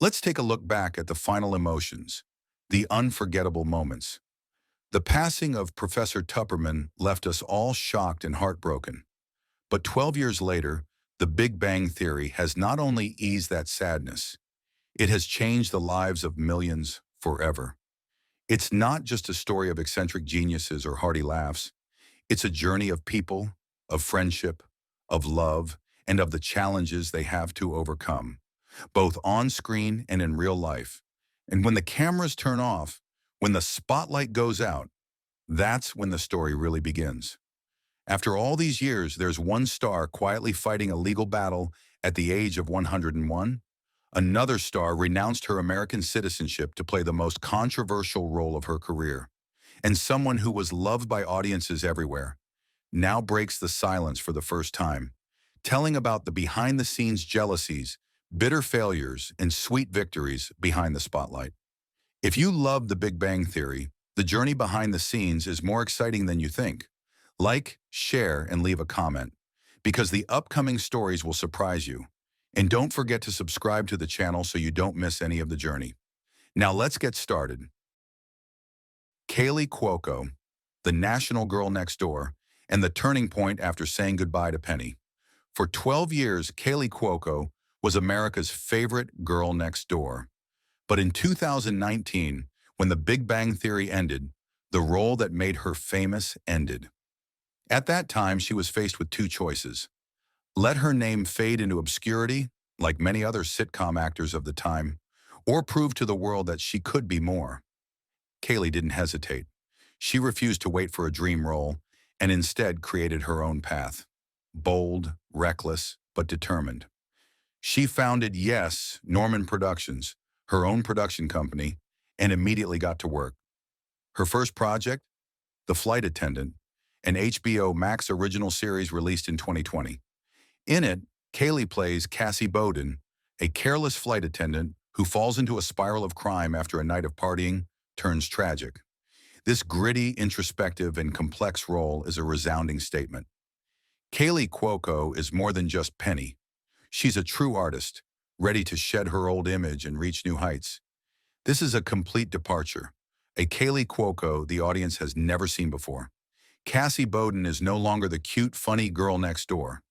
Let's take a look back at the final emotions, the unforgettable moments. The passing of Professor Tupperman left us all shocked and heartbroken. But 12 years later, The Big Bang Theory has not only eased that sadness, it has changed the lives of millions forever. It's not just a story of eccentric geniuses or hearty laughs. It's a journey of people, of friendship, of love, and of the challenges they have to overcome, both on screen and in real life. And when the cameras turn off, when the spotlight goes out, that's when the story really begins. After all these years, there's one star quietly fighting a legal battle at the age of 101. Another star renounced her American citizenship to play the most controversial role of her career. And someone who was loved by audiences everywhere now breaks the silence for the first time, telling about the behind-the-scenes jealousies, bitter failures, and sweet victories behind the spotlight. If you love The Big Bang Theory, the journey behind the scenes is more exciting than you think. Like, share, and leave a comment, because the upcoming stories will surprise you. And don't forget to subscribe to the channel so you don't miss any of the journey. Now let's get started. Kaley Cuoco, the national girl next door, and the turning point after saying goodbye to Penny. For 12 years, Kaley Cuoco was America's favorite girl next door. But in 2019, when The Big Bang Theory ended, the role that made her famous ended. At that time, she was faced with two choices. Let her name fade into obscurity, like many other sitcom actors of the time, or prove to the world that she could be more. Kaley didn't hesitate. She refused to wait for a dream role and instead created her own path. Bold, reckless, but determined. She founded Yes, Norman Productions, her own production company, and immediately got to work. Her first project? The Flight Attendant, an HBO Max original series released in 2020. In it, Kaley plays Cassie Bowden, a careless flight attendant who falls into a spiral of crime after a night of partying turns tragic. This gritty, introspective, and complex role is a resounding statement. Kaley Cuoco is more than just Penny. She's a true artist, ready to shed her old image and reach new heights. This is a complete departure, a Kaley Cuoco the audience has never seen before. Cassie Bowden is no longer the cute, funny girl next door.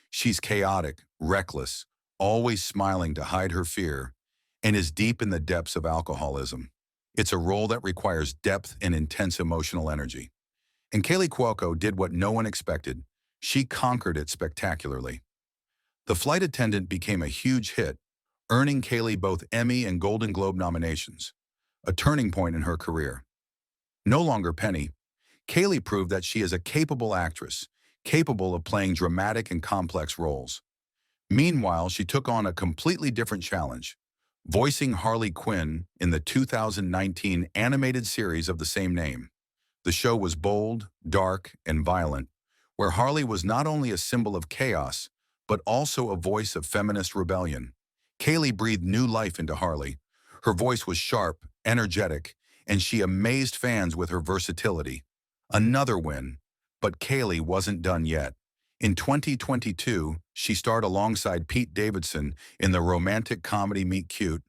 She's chaotic, reckless, always smiling to hide her fear, and is deep in the depths of alcoholism. It's a role that requires depth and intense emotional energy. And Kaley Cuoco did what no one expected. She conquered it spectacularly. The Flight Attendant became a huge hit, earning Kaley both Emmy and Golden Globe nominations, a turning point in her career. No longer Penny, Kaley proved that she is a capable actress, capable of playing dramatic and complex roles. Meanwhile, she took on a completely different challenge, voicing Harley Quinn in the 2019 animated series of the same name. The show was bold, dark, and violent, where Harley was not only a symbol of chaos, but also a voice of feminist rebellion. Kaley breathed new life into Harley. Her voice was sharp, energetic, and she amazed fans with her versatility. Another win, but Kaley wasn't done yet. In 2022, she starred alongside Pete Davidson in the romantic comedy Meet Cute,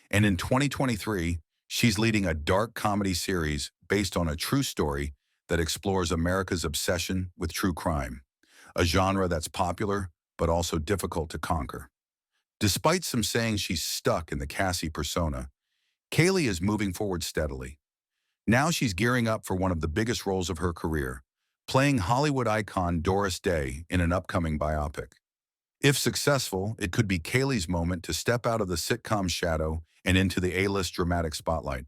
and in 2023, she's leading a dark comedy series based on a true story that explores America's obsession with true crime, a genre that's popular but also difficult to conquer. Despite some saying she's stuck in the Cassie persona, Kaley is moving forward steadily. Now she's gearing up for one of the biggest roles of her career, playing Hollywood icon Doris Day in an upcoming biopic. If successful, it could be Kaley's moment to step out of the sitcom shadow and into the A-list dramatic spotlight.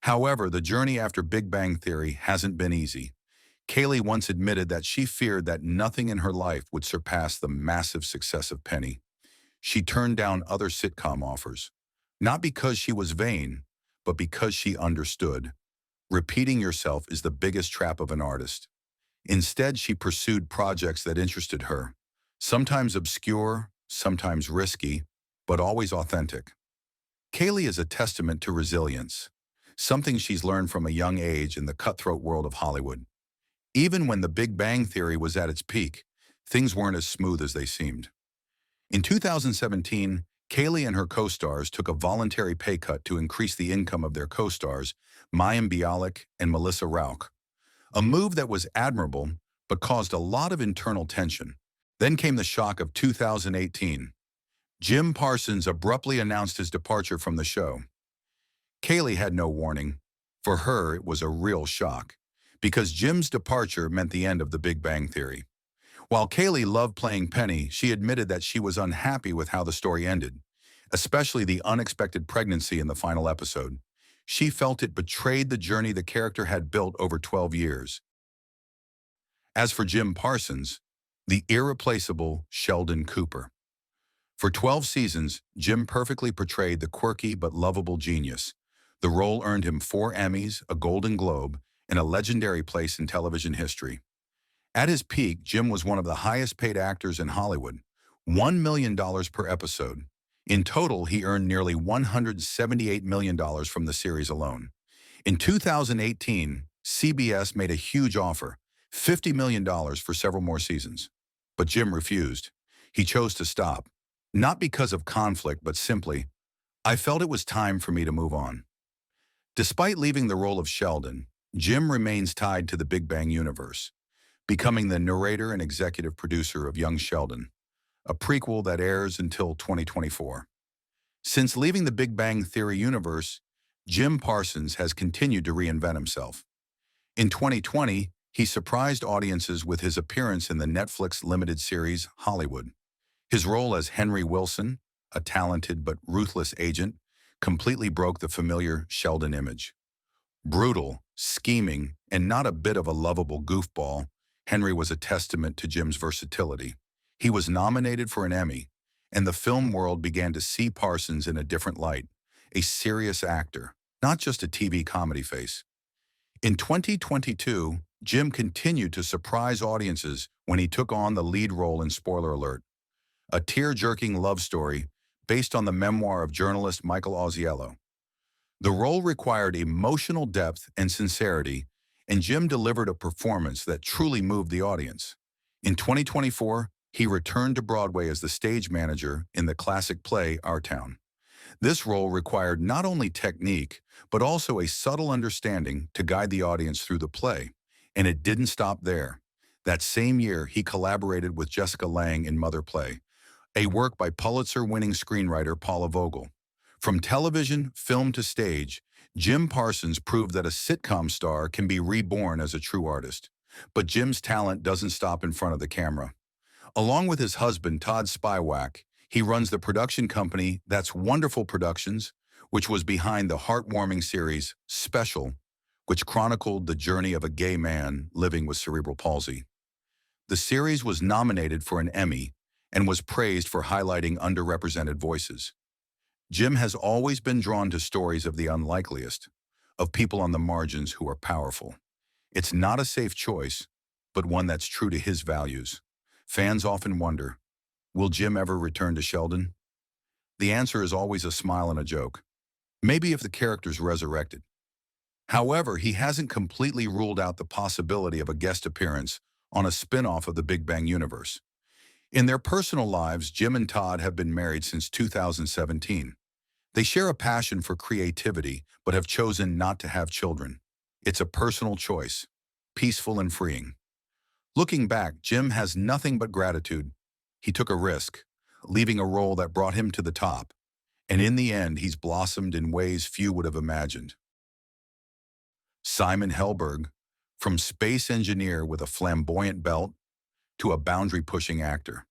However, the journey after Big Bang Theory hasn't been easy. Kaley once admitted that she feared that nothing in her life would surpass the massive success of Penny. She turned down other sitcom offers, not because she was vain, but because she understood. Repeating yourself is the biggest trap of an artist. Instead, she pursued projects that interested her, sometimes obscure, sometimes risky, but always authentic. Kaley is a testament to resilience, something she's learned from a young age in the cutthroat world of Hollywood. Even when The Big Bang Theory was at its peak, things weren't as smooth as they seemed. In 2017, Kaley and her co-stars took a voluntary pay cut to increase the income of their co-stars, Mayim Bialik and Melissa Rauch, a move that was admirable but caused a lot of internal tension. Then came the shock of 2018. Jim Parsons abruptly announced his departure from the show. Kaley had no warning. For her, it was a real shock, because Jim's departure meant the end of The Big Bang Theory. While Kaley loved playing Penny, she admitted that she was unhappy with how the story ended, especially the unexpected pregnancy in the final episode. She felt it betrayed the journey the character had built over 12 years. As for Jim Parsons, the irreplaceable Sheldon Cooper. For 12 seasons, Jim perfectly portrayed the quirky but lovable genius. The role earned him 4 Emmys, a Golden Globe, and a legendary place in television history. At his peak, Jim was one of the highest-paid actors in Hollywood, $1 million per episode. In total, he earned nearly $178 million from the series alone. In 2018, CBS made a huge offer, $50 million for several more seasons. But Jim refused. He chose to stop. Not because of conflict, but simply, "I felt it was time for me to move on." Despite leaving the role of Sheldon, Jim remains tied to the Big Bang universe, becoming the narrator and executive producer of Young Sheldon, a prequel that airs until 2024. Since leaving the Big Bang Theory universe, Jim Parsons has continued to reinvent himself. In 2020, he surprised audiences with his appearance in the Netflix limited series Hollywood. His role as Henry Wilson, a talented but ruthless agent, completely broke the familiar Sheldon image. Brutal, scheming, and not a bit of a lovable goofball, Henry was a testament to Jim's versatility. He was nominated for an Emmy, and the film world began to see Parsons in a different light, a serious actor, not just a TV comedy face. In 2022, Jim continued to surprise audiences when he took on the lead role in Spoiler Alert, a tear-jerking love story based on the memoir of journalist Michael Ausiello. The role required emotional depth and sincerity, and Jim delivered a performance that truly moved the audience. In 2024, he returned to Broadway as the stage manager in the classic play Our Town. This role required not only technique, but also a subtle understanding to guide the audience through the play. And it didn't stop there. That same year, he collaborated with Jessica Lange in Mother Play, a work by Pulitzer-winning screenwriter Paula Vogel. From television, film to stage, Jim Parsons proved that a sitcom star can be reborn as a true artist. But Jim's talent doesn't stop in front of the camera. Along with his husband, Todd Spywak, he runs the production company That's Wonderful Productions, which was behind the heartwarming series Special, which chronicled the journey of a gay man living with cerebral palsy. The series was nominated for an Emmy and was praised for highlighting underrepresented voices. Jim has always been drawn to stories of the unlikeliest, of people on the margins who are powerful. It's not a safe choice, but one that's true to his values. Fans often wonder, will Jim ever return to Sheldon? The answer is always a smile and a joke. Maybe if the character's resurrected. However, he hasn't completely ruled out the possibility of a guest appearance on a spin-off of the Big Bang universe. In their personal lives, Jim and Todd have been married since 2017. They share a passion for creativity, but have chosen not to have children. It's a personal choice, peaceful and freeing. Looking back, Jim has nothing but gratitude. He took a risk, leaving a role that brought him to the top. And in the end, he's blossomed in ways few would have imagined. Simon Hellberg, from space engineer with a flamboyant belt to a boundary-pushing actor.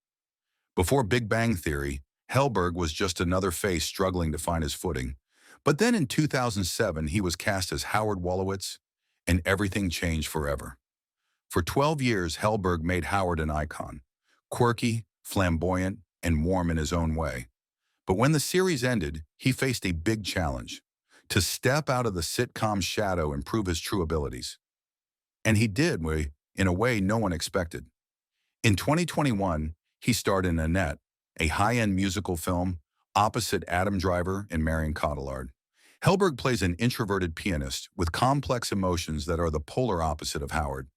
Before Big Bang Theory, Hellberg was just another face struggling to find his footing. But then in 2007, he was cast as Howard Wolowitz, and everything changed forever. For 12 years, Hellberg made Howard an icon, quirky, flamboyant, and warm in his own way. But when the series ended, he faced a big challenge, to step out of the sitcom shadow and prove his true abilities. And he did, in a way no one expected. In 2021, he starred in Annette, a high-end musical film, opposite Adam Driver and Marion Cotillard. Hellberg plays an introverted pianist with complex emotions that are the polar opposite of Howard.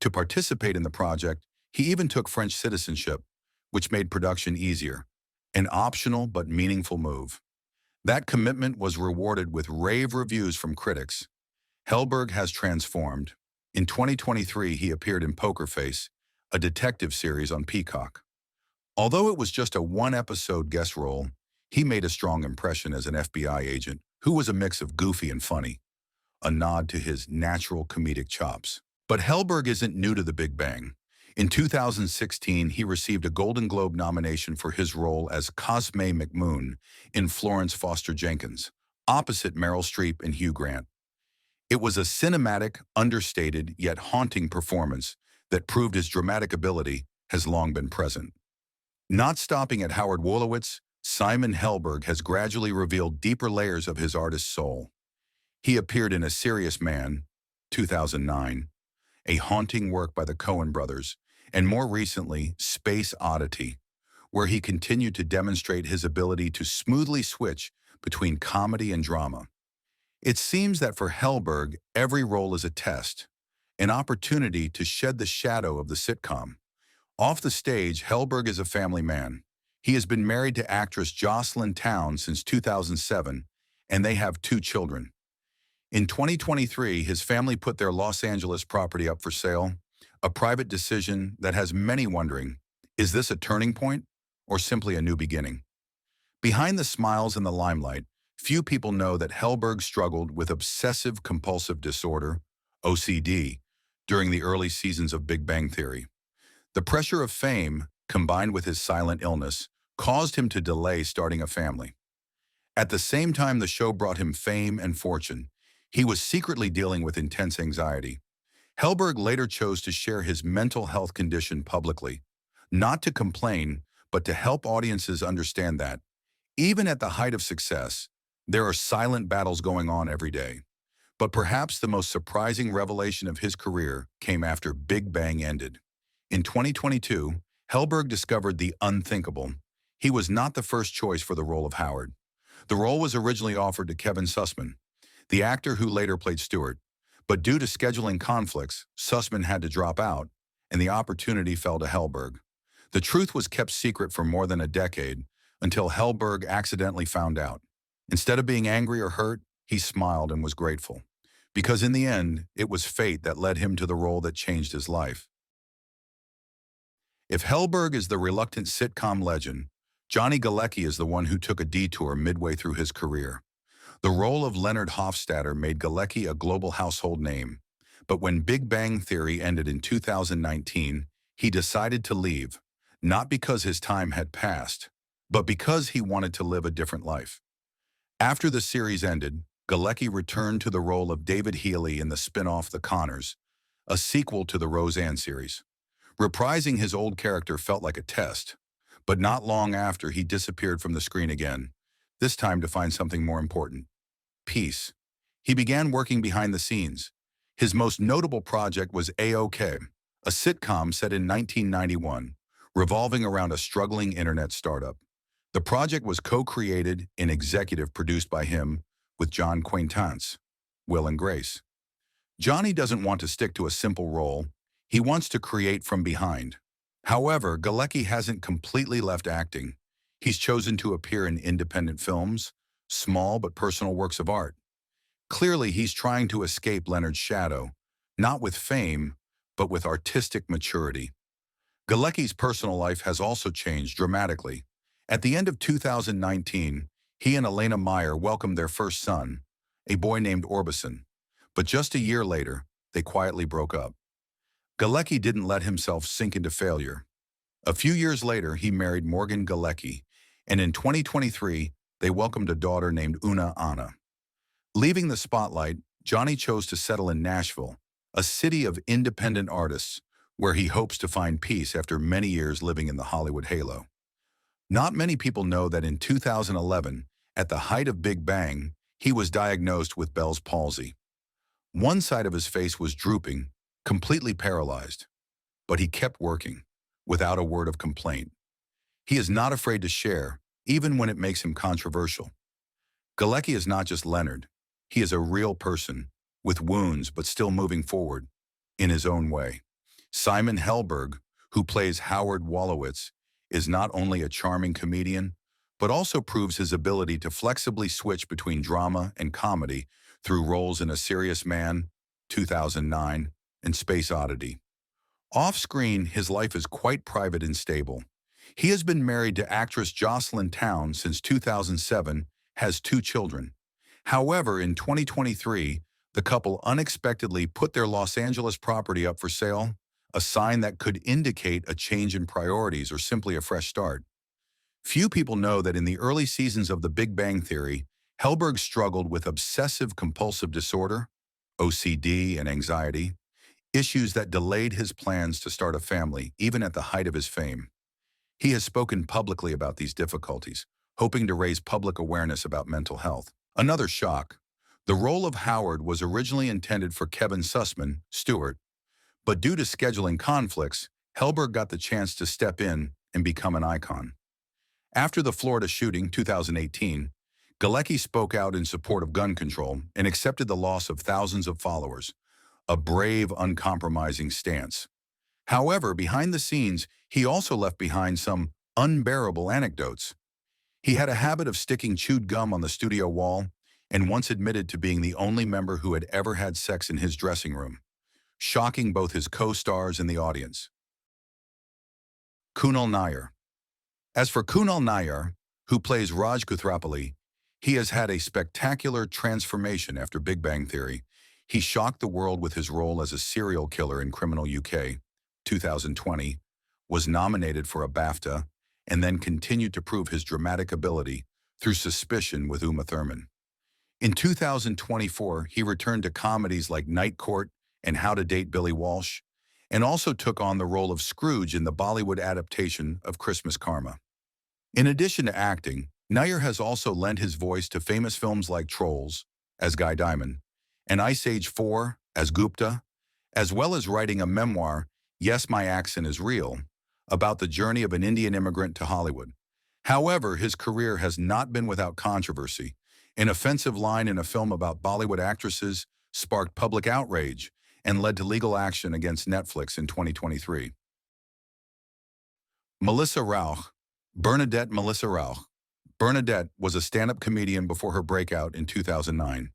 To participate in the project, he even took French citizenship, which made production easier. an optional but meaningful move. That commitment was rewarded with rave reviews from critics. Hellberg has transformed. In 2023, he appeared in Poker Face, a detective series on Peacock. Although it was just a one-episode guest role, he made a strong impression as an FBI agent who was a mix of goofy and funny, a nod to his natural comedic chops. But Hellberg isn't new to The Big Bang. In 2016, he received a Golden Globe nomination for his role as Cosme McMoon in Florence Foster Jenkins, opposite Meryl Streep and Hugh Grant. It was a cinematic, understated, yet haunting performance that proved his dramatic ability has long been present. Not stopping at Howard Wolowitz, Simon Hellberg has gradually revealed deeper layers of his artist's soul. He appeared in A Serious Man, 2009, a haunting work by the Coen brothers, and more recently, Space Oddity, where he continued to demonstrate his ability to smoothly switch between comedy and drama. It seems that for Hellberg, every role is a test, an opportunity to shed the shadow of the sitcom. Off the stage, Hellberg is a family man. He has been married to actress Jocelyn Towne since 2007, and they have 2 children. In 2023, his family put their Los Angeles property up for sale, a private decision that has many wondering, is this a turning point or simply a new beginning? Behind the smiles and the limelight, few people know that Hellberg struggled with obsessive-compulsive disorder, OCD, during the early seasons of Big Bang Theory. The pressure of fame, combined with his silent illness, caused him to delay starting a family. At the same time the show brought him fame and fortune, he was secretly dealing with intense anxiety. Hellberg later chose to share his mental health condition publicly, not to complain, but to help audiences understand that, even at the height of success, there are silent battles going on every day. But perhaps the most surprising revelation of his career came after Big Bang ended. In 2022, Hellberg discovered the unthinkable. He was not the first choice for the role of Howard. The role was originally offered to Kevin Sussman, the actor who later played Stewart. But due to scheduling conflicts, Sussman had to drop out, and the opportunity fell to Hellberg. The truth was kept secret for more than a decade, until Hellberg accidentally found out. Instead of being angry or hurt, he smiled and was grateful. Because in the end, it was fate that led him to the role that changed his life. If Hellberg is the reluctant sitcom legend, Johnny Galecki is the one who took a detour midway through his career. The role of Leonard Hofstadter made Galecki a global household name, but when Big Bang Theory ended in 2019, he decided to leave, not because his time had passed, but because he wanted to live a different life. After the series ended, Galecki returned to the role of David Healy in the spin-off The Connors, a sequel to the Roseanne series. Reprising his old character felt like a test, but not long after he disappeared from the screen again, this time to find something more important: peace. He began working behind the scenes. His most notable project was A-OK, a sitcom set in 1991, revolving around a struggling internet startup. The project was co-created and executive produced by him with John Quaintance, Will and Grace. Johnny doesn't want to stick to a simple role. He wants to create from behind. However, Galecki hasn't completely left acting. He's chosen to appear in independent films, small but personal works of art. Clearly, he's trying to escape Leonard's shadow, not with fame, but with artistic maturity. Galecki's personal life has also changed dramatically. At the end of 2019, he and Elena Meyer welcomed their first son, a boy named Orbison. But just a year later, they quietly broke up. Galecki didn't let himself sink into failure. A few years later, he married Morgan Galecki, and in 2023, they welcomed a daughter named Una Anna. Leaving the spotlight, Johnny chose to settle in Nashville, a city of independent artists, where he hopes to find peace after many years living in the Hollywood halo. Not many people know that in 2011, at the height of Big Bang, he was diagnosed with Bell's palsy. One side of his face was drooping, completely paralyzed, but he kept working, without a word of complaint. He is not afraid to share, even when it makes him controversial. Galecki is not just Leonard. He is a real person, with wounds but still moving forward, in his own way. Simon Hellberg, who plays Howard Wolowitz, is not only a charming comedian, but also proves his ability to flexibly switch between drama and comedy through roles in A Serious Man, 2009, and Space Oddity. Off-screen, his life is quite private and stable. He has been married to actress Jocelyn Towne since 2007, has 2 children. However, in 2023, the couple unexpectedly put their Los Angeles property up for sale, a sign that could indicate a change in priorities or simply a fresh start. Few people know that in the early seasons of The Big Bang Theory, Hellberg struggled with obsessive-compulsive disorder, OCD, and anxiety, issues that delayed his plans to start a family, even at the height of his fame. He has spoken publicly about these difficulties, hoping to raise public awareness about mental health. Another shock. The role of Howard was originally intended for Kevin Sussman, Stewart, but due to scheduling conflicts, Hellberg got the chance to step in and become an icon. After the Florida shooting, 2018, Galecki spoke out in support of gun control and accepted the loss of thousands of followers, a brave, uncompromising stance. However, behind the scenes, he also left behind some unbearable anecdotes. He had a habit of sticking chewed gum on the studio wall and once admitted to being the only member who had ever had sex in his dressing room, shocking both his co-stars and the audience. Kunal Nayer. As for Kunal Nayer, who plays Rauch, he has had a spectacular transformation after Big Bang Theory. He shocked the world with his role as a serial killer in Criminal UK, 2020, was nominated for a BAFTA, and then continued to prove his dramatic ability through Suspicion with Uma Thurman. In 2024, he returned to comedies like Night Court and How to Date Billy Walsh, and also took on the role of Scrooge in the Bollywood adaptation of Christmas Karma. In addition to acting, Nayer has also lent his voice to famous films like Trolls, as Guy Diamond, and Ice Age 4, as Gupta, as well as writing a memoir, Yes, My Accent is Real, about the journey of an Indian immigrant to Hollywood. However, his career has not been without controversy. An offensive line in a film about Bollywood actresses sparked public outrage and led to legal action against Netflix in 2023. Melissa Rauch. Bernadette Melissa Rauch. Bernadette was a stand-up comedian before her breakout in 2009.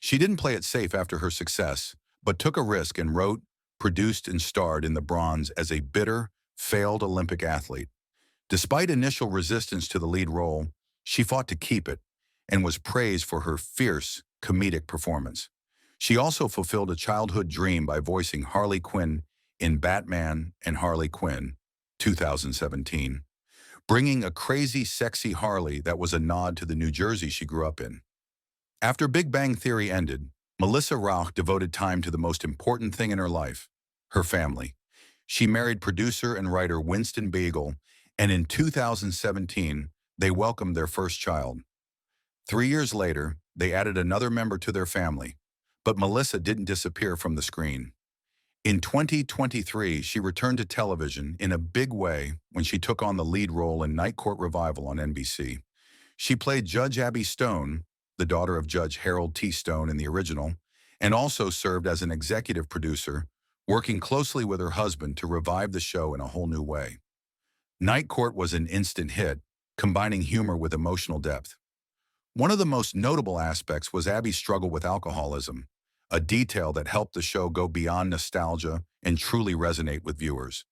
She didn't play it safe after her success, but took a risk and wrote, produced, and starred in The Bronze as a bitter, failed Olympic athlete. Despite initial resistance to the lead role, she fought to keep it and was praised for her fierce, comedic performance. She also fulfilled a childhood dream by voicing Harley Quinn in Batman and Harley Quinn, 2017, bringing a crazy, sexy Harley that was a nod to the New Jersey she grew up in. After Big Bang Theory ended, Melissa Rauch devoted time to the most important thing in her life, her family. She married producer and writer Winston Beagle, and in 2017, they welcomed their first child. 3 years later, they added another member to their family, but Melissa didn't disappear from the screen. In 2023, she returned to television in a big way when she took on the lead role in Night Court Revival on NBC. She played Judge Abby Stone, the daughter of Judge Harold T. Stone in the original, and also served as an executive producer, working closely with her husband to revive the show in a whole new way. Night Court was an instant hit, combining humor with emotional depth. One of the most notable aspects was Abby's struggle with alcoholism, a detail that helped the show go beyond nostalgia and truly resonate with viewers.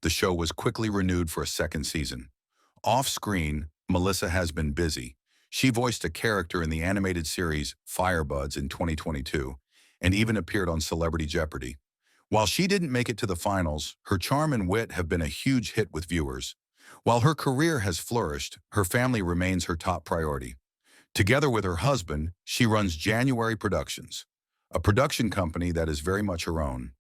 The show was quickly renewed for a second season. Off-screen, Melissa has been busy. She voiced a character in the animated series Firebuds in 2022 and even appeared on Celebrity Jeopardy. While she didn't make it to the finals, her charm and wit have been a huge hit with viewers. While her career has flourished, her family remains her top priority. Together with her husband, she runs January Productions, a production company that is very much her own.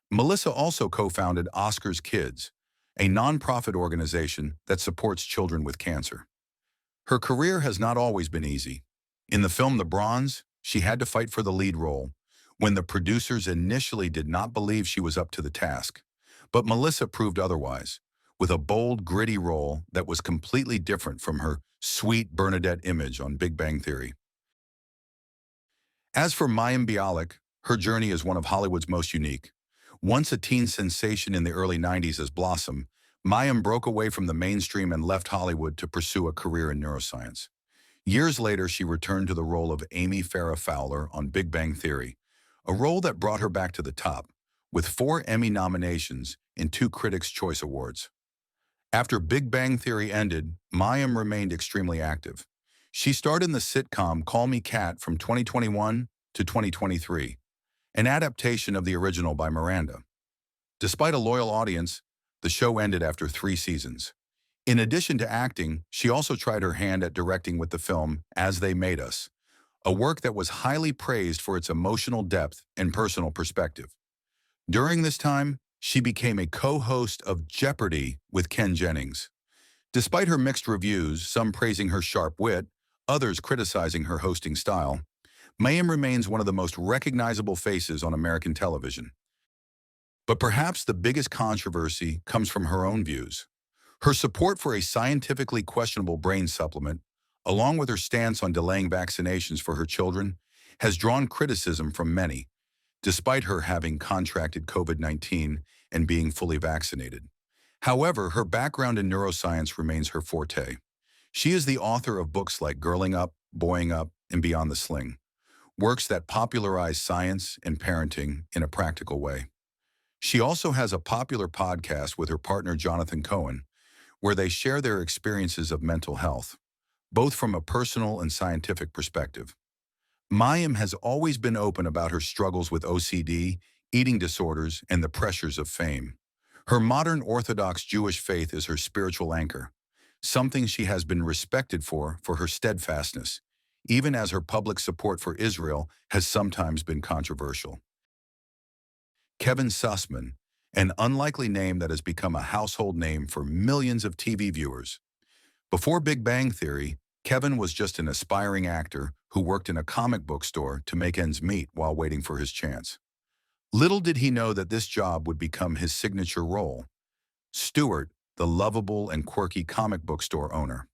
Melissa also co-founded Oscar's Kids, a nonprofit organization that supports children with cancer. Her career has not always been easy. In the film The Bronze, she had to fight for the lead role when the producers initially did not believe she was up to the task. But Melissa proved otherwise, with a bold, gritty role that was completely different from her sweet Bernadette image on Big Bang Theory. As for Mayim Bialik, her journey is one of Hollywood's most unique. Once a teen sensation in the early 90s as Blossom, Mayim broke away from the mainstream and left Hollywood to pursue a career in neuroscience. Years later, she returned to the role of Amy Farrah Fowler on Big Bang Theory, a role that brought her back to the top, with 4 Emmy nominations and 2 Critics' Choice Awards. After Big Bang Theory ended, Mayim remained extremely active. She starred in the sitcom Call Me Kat from 2021 to 2023, an adaptation of the original by Miranda. Despite a loyal audience, the show ended after 3 seasons. In addition to acting, she also tried her hand at directing with the film As They Made Us, a work that was highly praised for its emotional depth and personal perspective. During this time, she became a co-host of Jeopardy with Ken Jennings. Despite her mixed reviews, some praising her sharp wit, others criticizing her hosting style, Mayim remains one of the most recognizable faces on American television. But perhaps the biggest controversy comes from her own views. Her support for a scientifically questionable brain supplement, along with her stance on delaying vaccinations for her children, has drawn criticism from many, despite her having contracted COVID-19 and being fully vaccinated. However, her background in neuroscience remains her forte. She is the author of books like Girling Up, Boying Up, and Beyond the Sling, works that popularize science and parenting in a practical way. She also has a popular podcast with her partner Jonathan Cohen, where they share their experiences of mental health, both from a personal and scientific perspective. Mayim has always been open about her struggles with OCD, eating disorders, and the pressures of fame. Her modern Orthodox Jewish faith is her spiritual anchor, something she has been respected for her steadfastness, even as her public support for Israel has sometimes been controversial. Kevin Sussman, an unlikely name that has become a household name for millions of TV viewers. Before Big Bang Theory, Kevin was just an aspiring actor who worked in a comic book store to make ends meet while waiting for his chance. Little did he know that this job would become his signature role, Stuart, the lovable and quirky comic book store owner.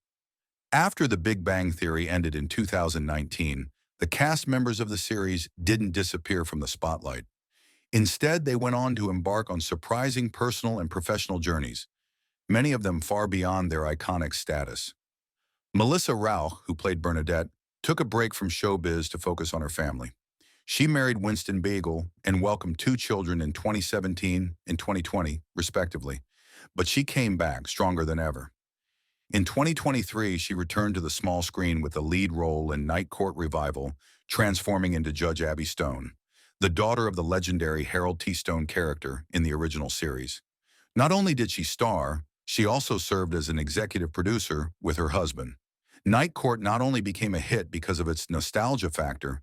After The Big Bang Theory ended in 2019, the cast members of the series didn't disappear from the spotlight. Instead, they went on to embark on surprising personal and professional journeys, many of them far beyond their iconic status. Melissa Rauch, who played Bernadette, took a break from showbiz to focus on her family. She married Winston Beagle and welcomed 2 children in 2017 and 2020, respectively, but she came back stronger than ever. In 2023, she returned to the small screen with the lead role in Night Court Revival, transforming into Judge Abby Stone, the daughter of the legendary Harold T. Stone character in the original series. Not only did she star, she also served as an executive producer with her husband. Night Court not only became a hit because of its nostalgia factor,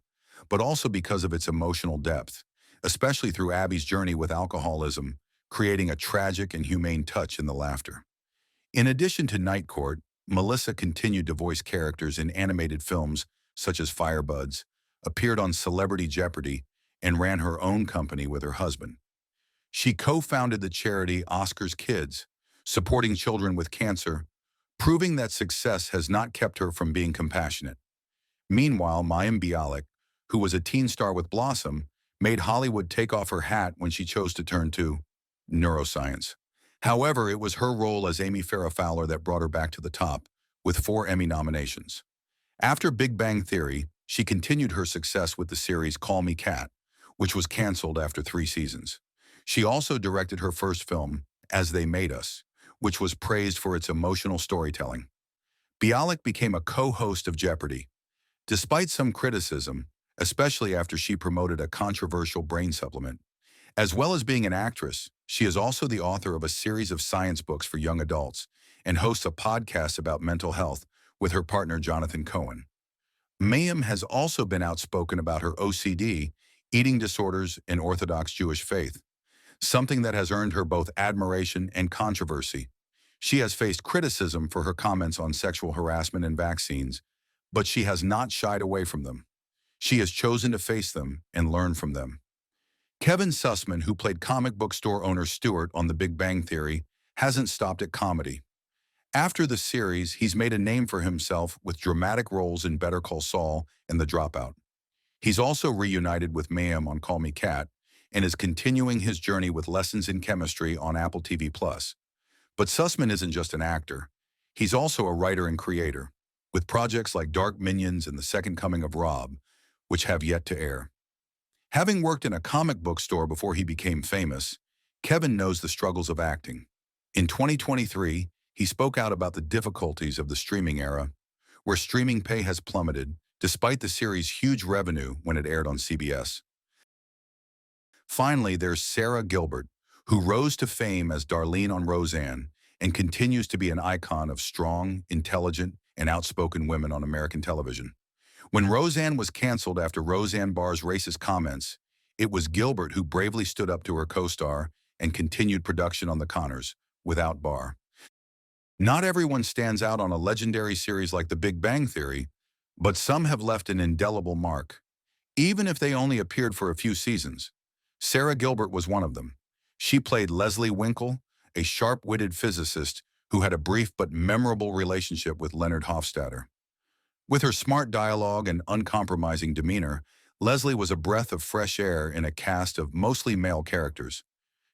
but also because of its emotional depth, especially through Abby's journey with alcoholism, creating a tragic and humane touch in the laughter. In addition to Night Court, Melissa continued to voice characters in animated films such as Firebuds, appeared on Celebrity Jeopardy, and ran her own company with her husband. She co-founded the charity Oscar's Kids, supporting children with cancer, proving that success has not kept her from being compassionate. Meanwhile, Mayim Bialik, who was a teen star with Blossom, made Hollywood take off her hat when she chose to turn to neuroscience. However, it was her role as Amy Farrah Fowler that brought her back to the top, with 4 Emmy nominations. After Big Bang Theory, she continued her success with the series Call Me Kat, which was canceled after 3 seasons. She also directed her first film, As They Made Us, which was praised for its emotional storytelling. Bialik became a co-host of Jeopardy! Despite some criticism, especially after she promoted a controversial brain supplement. As well as being an actress, she is also the author of a series of science books for young adults and hosts a podcast about mental health with her partner Jonathan Cohen. Mayim has also been outspoken about her OCD, eating disorders, and Orthodox Jewish faith, something that has earned her both admiration and controversy. She has faced criticism for her comments on sexual harassment and vaccines, but she has not shied away from them. She has chosen to face them and learn from them. Kevin Sussman, who played comic book store owner Stuart on The Big Bang Theory, hasn't stopped at comedy. After the series, he's made a name for himself with dramatic roles in Better Call Saul and The Dropout. He's also reunited with Mayim on Call Me Kat and is continuing his journey with Lessons in Chemistry on Apple TV+. But Sussman isn't just an actor. He's also a writer and creator, with projects like Dark Minions and The Second Coming of Rob, which have yet to air. Having worked in a comic book store before he became famous, Kevin knows the struggles of acting. In 2023, he spoke out about the difficulties of the streaming era, where streaming pay has plummeted despite the series' huge revenue when it aired on CBS. Finally, there's Sarah Gilbert, who rose to fame as Darlene on Roseanne and continues to be an icon of strong, intelligent, and outspoken women on American television. When Roseanne was canceled after Roseanne Barr's racist comments, it was Gilbert who bravely stood up to her co-star and continued production on The Connors without Barr. Not everyone stands out on a legendary series like The Big Bang Theory, but some have left an indelible mark, even if they only appeared for a few seasons. Sarah Gilbert was one of them. She played Leslie Winkle, a sharp-witted physicist who had a brief but memorable relationship with Leonard Hofstadter. With her smart dialogue and uncompromising demeanor, Leslie was a breath of fresh air in a cast of mostly male characters.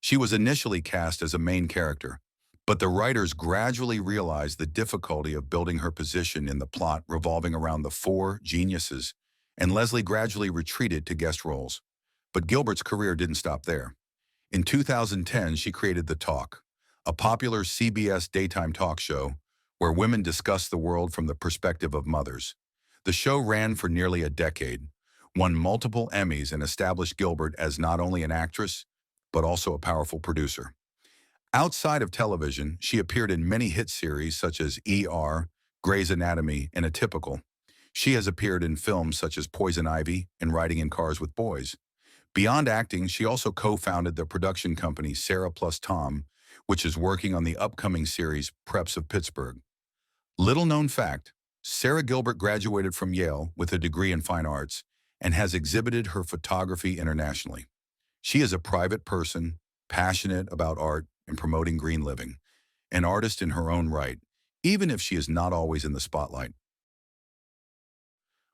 She was initially cast as a main character, but the writers gradually realized the difficulty of building her position in the plot revolving around the four geniuses, and Leslie gradually retreated to guest roles. But Gilbert's career didn't stop there. In 2010, she created The Talk, a popular CBS daytime talk show where women discuss the world from the perspective of mothers. The show ran for nearly a decade, won multiple Emmys, and established Gilbert as not only an actress, but also a powerful producer. Outside of television, she appeared in many hit series such as ER, Grey's Anatomy, and Atypical. She has appeared in films such as Poison Ivy and Riding in Cars with Boys. Beyond acting, she also co-founded the production company Sarah Plus Tom, which is working on the upcoming series Preps of Pittsburgh. Little-known fact, Sarah Gilbert graduated from Yale with a degree in fine arts and has exhibited her photography internationally. She is a private person, passionate about art and promoting green living, an artist in her own right, even if she is not always in the spotlight.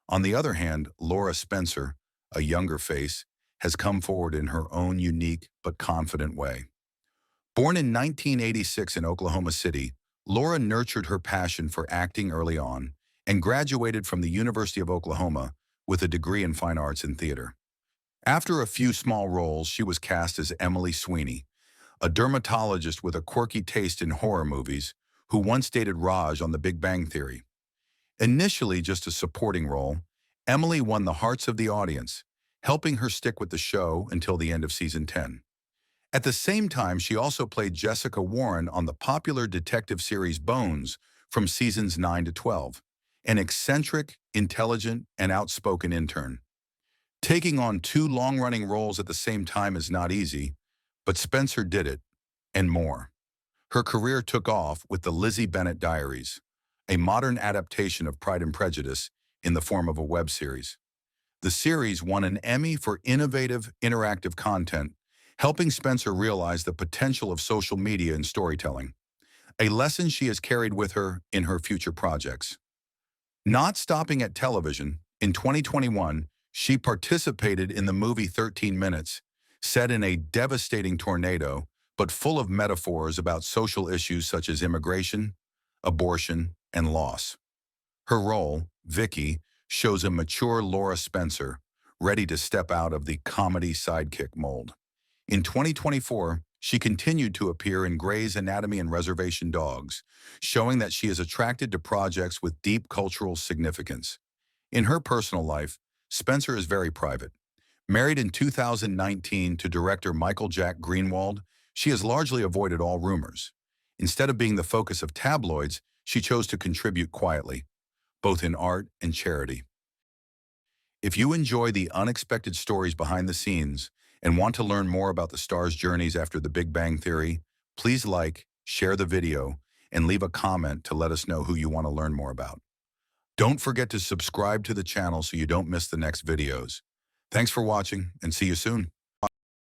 On the other hand, Laura Spencer, a younger face, has come forward in her own unique but confident way. Born in 1986 in Oklahoma City, Laura nurtured her passion for acting early on and graduated from the University of Oklahoma with a degree in fine arts and theater. After a few small roles, she was cast as Emily Sweeney, a dermatologist with a quirky taste in horror movies who once dated Rauch on The Big Bang Theory. Initially just a supporting role, Emily won the hearts of the audience, helping her stick with the show until the end of season 10. At the same time, she also played Jessica Warren on the popular detective series Bones from seasons 9 to 12, an eccentric, intelligent, and outspoken intern. Taking on two long-running roles at the same time is not easy, but Spencer did it, and more. Her career took off with the Lizzie Bennet Diaries, a modern adaptation of Pride and Prejudice in the form of a web series. The series won an Emmy for innovative, interactive content, helping Spencer realize the potential of social media in storytelling, a lesson she has carried with her in her future projects. Not stopping at television, in 2021, she participated in the movie 13 Minutes, set in a devastating tornado, but full of metaphors about social issues such as immigration, abortion, and loss. Her role, Vicky, shows a mature Laura Spencer, ready to step out of the comedy sidekick mold. In 2024, she continued to appear in Grey's Anatomy and Reservation Dogs, showing that she is attracted to projects with deep cultural significance. In her personal life, Spencer is very private. Married in 2019 to director Michael Jack Greenwald, she has largely avoided all rumors. Instead of being the focus of tabloids, she chose to contribute quietly, both in art and charity. If you enjoy the unexpected stories behind the scenes and want to learn more about the stars' journeys after The Big Bang Theory, please like, share the video, and leave a comment to let us know who you want to learn more about. Don't forget to subscribe to the channel so you don't miss the next videos. Thanks for watching, and see you soon.